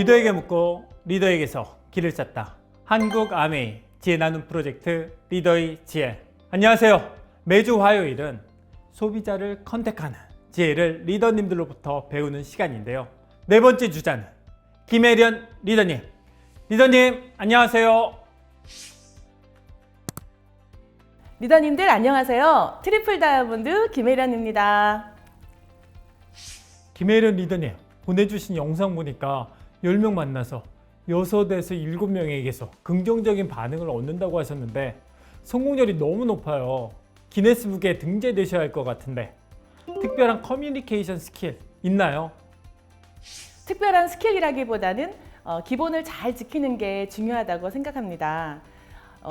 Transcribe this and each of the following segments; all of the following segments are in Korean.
리더에게 묻고 리더에게서 길을 찾다. 한국 아메이 지혜 나눔 프로젝트 리더의 지혜. 안녕하세요. 매주 화요일은 소비자를 컨택하는 지혜를 리더님들로부터 배우는 시간인데요. 네 번째 주자는 김혜련 리더님. 리더님 안녕하세요. 리더님들 안녕하세요. 트리플 다이아몬드 김혜련입니다. 김혜련 리더님 보내주신 영상 보니까 10명 만나서 6에서 7명에게서 긍정적인 반응을 얻는다고 하셨는데 성공률이 너무 높아요. 기네스북에 등재되셔야 할 것 같은데 특별한 커뮤니케이션 스킬 있나요? 특별한 스킬이라기보다는 기본을 잘 지키는 게 중요하다고 생각합니다.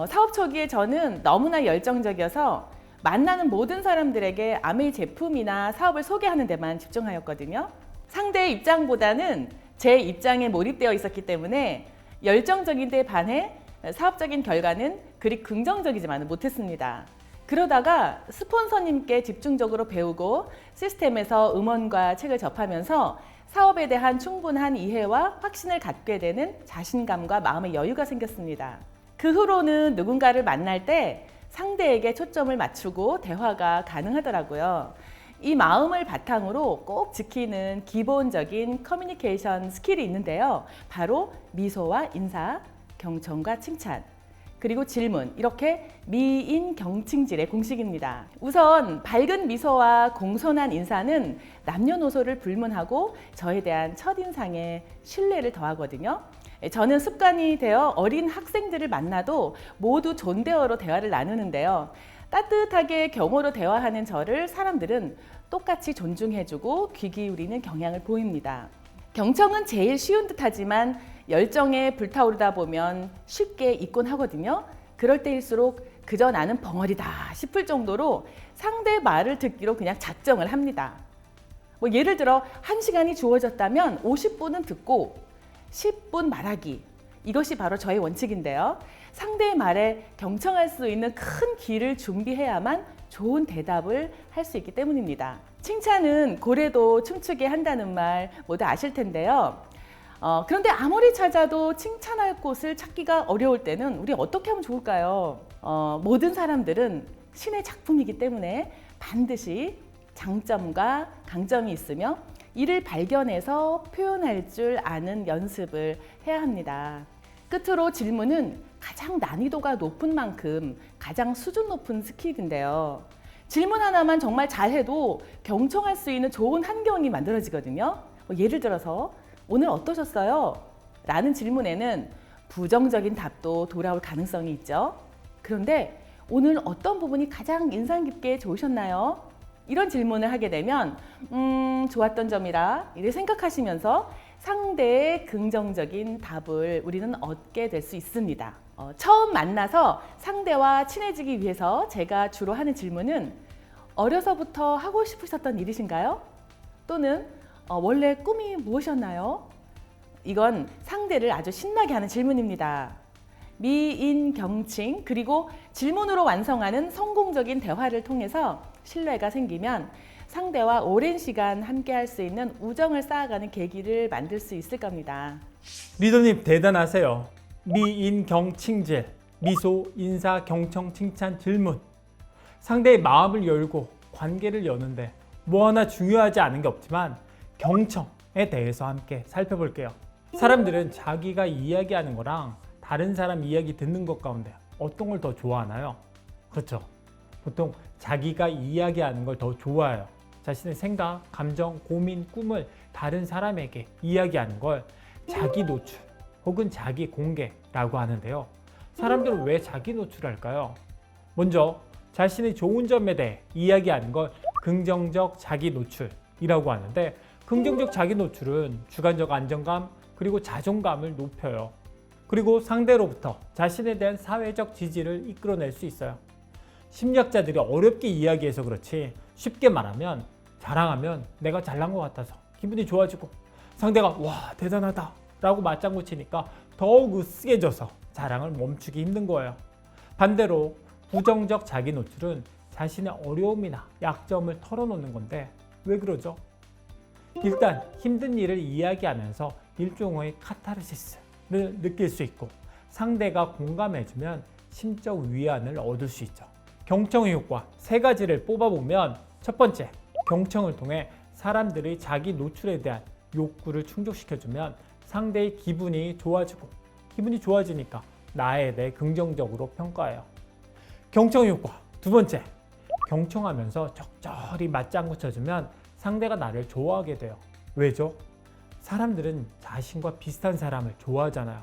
사업 초기에 저는 너무나 열정적이어서 만나는 모든 사람들에게 아메이 제품이나 사업을 소개하는 데만 집중하였거든요. 상대의 입장보다는 제 입장에 몰입되어 있었기 때문에 열정적인 데 반해 사업적인 결과는 그리 긍정적이지만은 못했습니다. 그러다가 스폰서님께 집중적으로 배우고 시스템에서 음원과 책을 접하면서 사업에 대한 충분한 이해와 확신을 갖게 되는 자신감과 마음의 여유가 생겼습니다. 그 후로는 누군가를 만날 때 상대에게 초점을 맞추고 대화가 가능하더라고요. 이 마음을 바탕으로 꼭 지키는 기본적인 커뮤니케이션 스킬이 있는데요. 바로 미소와 인사, 경청과 칭찬, 그리고 질문, 이렇게 미인경칭질의 공식입니다. 우선 밝은 미소와 공손한 인사는 남녀노소를 불문하고 저에 대한 첫인상에 신뢰를 더하거든요. 저는 습관이 되어 어린 학생들을 만나도 모두 존대어로 대화를 나누는데요. 따뜻하게 경어로 대화하는 저를 사람들은 똑같이 존중해주고 귀 기울이는 경향을 보입니다. 경청은 제일 쉬운 듯하지만 열정에 불타오르다 보면 쉽게 잊곤 하거든요. 그럴 때일수록 그저 나는 벙어리다 싶을 정도로 상대 말을 듣기로 그냥 작정을 합니다. 예를 들어 1시간이 주어졌다면 50분은 듣고 10분 말하기. 이것이 바로 저의 원칙인데요. 상대의 말에 경청할 수 있는 큰 귀를 준비해야만 좋은 대답을 할 수 있기 때문입니다. 칭찬은 고래도 춤추게 한다는 말 모두 아실 텐데요. 그런데 아무리 찾아도 칭찬할 곳을 찾기가 어려울 때는 우리 어떻게 하면 좋을까요? 모든 사람들은 신의 작품이기 때문에 반드시 장점과 강점이 있으며 이를 발견해서 표현할 줄 아는 연습을 해야 합니다. 끝으로 질문은 가장 난이도가 높은 만큼 가장 수준 높은 스킬인데요. 질문 하나만 정말 잘해도 경청할 수 있는 좋은 환경이 만들어지거든요. 예를 들어서 오늘 어떠셨어요? 라는 질문에는 부정적인 답도 돌아올 가능성이 있죠. 그런데 오늘 어떤 부분이 가장 인상 깊게 좋으셨나요? 이런 질문을 하게 되면 좋았던 점이라 이렇게 생각하시면서 상대의 긍정적인 답을 우리는 얻게 될 수 있습니다. 처음 만나서 상대와 친해지기 위해서 제가 주로 하는 질문은 어려서부터 하고 싶으셨던 일이신가요? 또는 원래 꿈이 무엇이었나요? 이건 상대를 아주 신나게 하는 질문입니다. 미인경칭 그리고 질문으로 완성하는 성공적인 대화를 통해서 신뢰가 생기면 상대와 오랜 시간 함께 할 수 있는 우정을 쌓아가는 계기를 만들 수 있을 겁니다. 리더님 대단하세요. 미인경칭질, 미소, 인사, 경청, 칭찬, 질문. 상대의 마음을 열고 관계를 여는데 뭐 하나 중요하지 않은 게 없지만 경청에 대해서 함께 살펴볼게요. 사람들은 자기가 이야기하는 거랑 다른 사람 이야기 듣는 것 가운데 어떤 걸 더 좋아하나요? 그렇죠. 보통 자기가 이야기하는 걸 더 좋아해요. 자신의 생각, 감정, 고민, 꿈을 다른 사람에게 이야기하는 걸 자기 노출 혹은 자기 공개라고 하는데요. 사람들은 왜 자기 노출할까요? 먼저 자신의 좋은 점에 대해 이야기하는 걸 긍정적 자기 노출이라고 하는데 긍정적 자기 노출은 주관적 안정감 그리고 자존감을 높여요. 그리고 상대로부터 자신에 대한 사회적 지지를 이끌어낼 수 있어요. 심리학자들이 어렵게 이야기해서 그렇지 쉽게 말하면 자랑하면 내가 잘난 것 같아서 기분이 좋아지고 상대가 와 대단하다 라고 맞장구 치니까 더욱 으쓱해져서 자랑을 멈추기 힘든 거예요. 반대로 부정적 자기 노출은 자신의 어려움이나 약점을 털어놓는 건데 왜 그러죠? 일단 힘든 일을 이야기하면서 일종의 카타르시스를 느낄 수 있고 상대가 공감해주면 심적 위안을 얻을 수 있죠. 경청의 효과 세 가지를 뽑아보면 첫 번째, 경청을 통해 사람들의 자기 노출에 대한 욕구를 충족시켜주면 상대의 기분이 좋아지고 기분이 좋아지니까 나에 대해 긍정적으로 평가해요. 경청의 효과 두 번째, 경청하면서 적절히 맞장구 쳐주면 상대가 나를 좋아하게 돼요. 왜죠? 사람들은 자신과 비슷한 사람을 좋아하잖아요.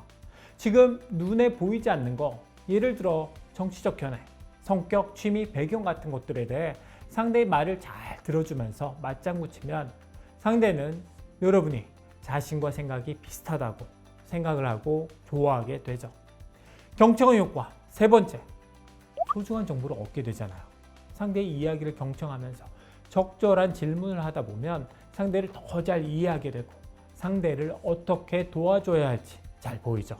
지금 눈에 보이지 않는 거, 예를 들어 정치적 견해, 성격, 취미, 배경 같은 것들에 대해 상대의 말을 잘 들어주면서 맞장구 치면 상대는 여러분이 자신과 생각이 비슷하다고 생각을 하고 좋아하게 되죠. 경청의 효과 세 번째, 소중한 정보를 얻게 되잖아요. 상대의 이야기를 경청하면서 적절한 질문을 하다 보면 상대를 더 잘 이해하게 되고 상대를 어떻게 도와줘야 할지 잘 보이죠.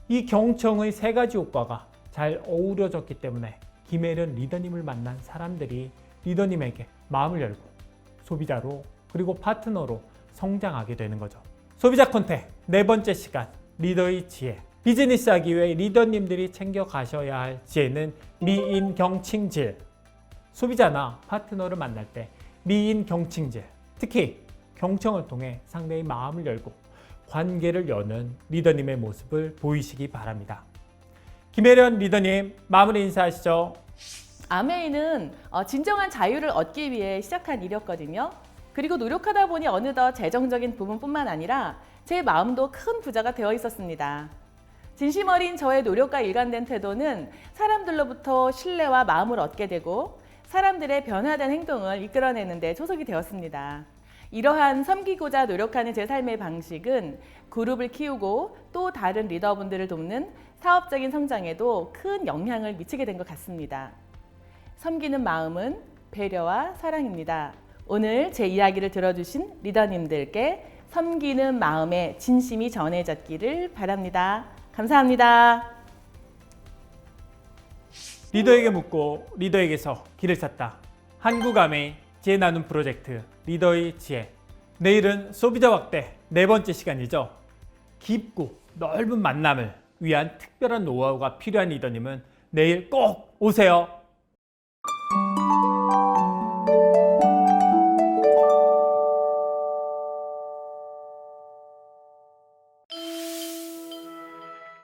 이 경청의 세 가지 효과가 잘 어우러졌기 때문에 김혜련 리더님을 만난 사람들이 리더님에게 마음을 열고 소비자로 그리고 파트너로 성장하게 되는 거죠. 소비자 컨택 네 번째 시간, 리더의 지혜. 비즈니스 하기 위해 리더님들이 챙겨가셔야 할 지혜는 미인경칭질. 소비자나 파트너를 만날 때 미인경칭질, 특히 경청을 통해 상대의 마음을 열고 관계를 여는 리더님의 모습을 보이시기 바랍니다. 김혜련 리더님, 마무리 인사하시죠. 아메이는 진정한 자유를 얻기 위해 시작한 일이었거든요. 그리고 노력하다 보니 어느덧 재정적인 부분뿐만 아니라 제 마음도 큰 부자가 되어 있었습니다. 진심 어린 저의 노력과 일관된 태도는 사람들로부터 신뢰와 마음을 얻게 되고 사람들의 변화된 행동을 이끌어내는 데 초석이 되었습니다. 이러한 섬기고자 노력하는 제 삶의 방식은 그룹을 키우고 또 다른 리더분들을 돕는 사업적인 성장에도 큰 영향을 미치게 된 것 같습니다. 섬기는 마음은 배려와 사랑입니다. 오늘 제 이야기를 들어주신 리더님들께 섬기는 마음의 진심이 전해졌기를 바랍니다. 감사합니다. 리더에게 묻고 리더에게서 길을 찾다. 한국아메이 지혜 나눔 프로젝트 리더의 지혜. 내일은 소비자 확대 네 번째 시간이죠. 깊고 넓은 만남을 위한 특별한 노하우가 필요한 리더님은 내일 꼭 오세요.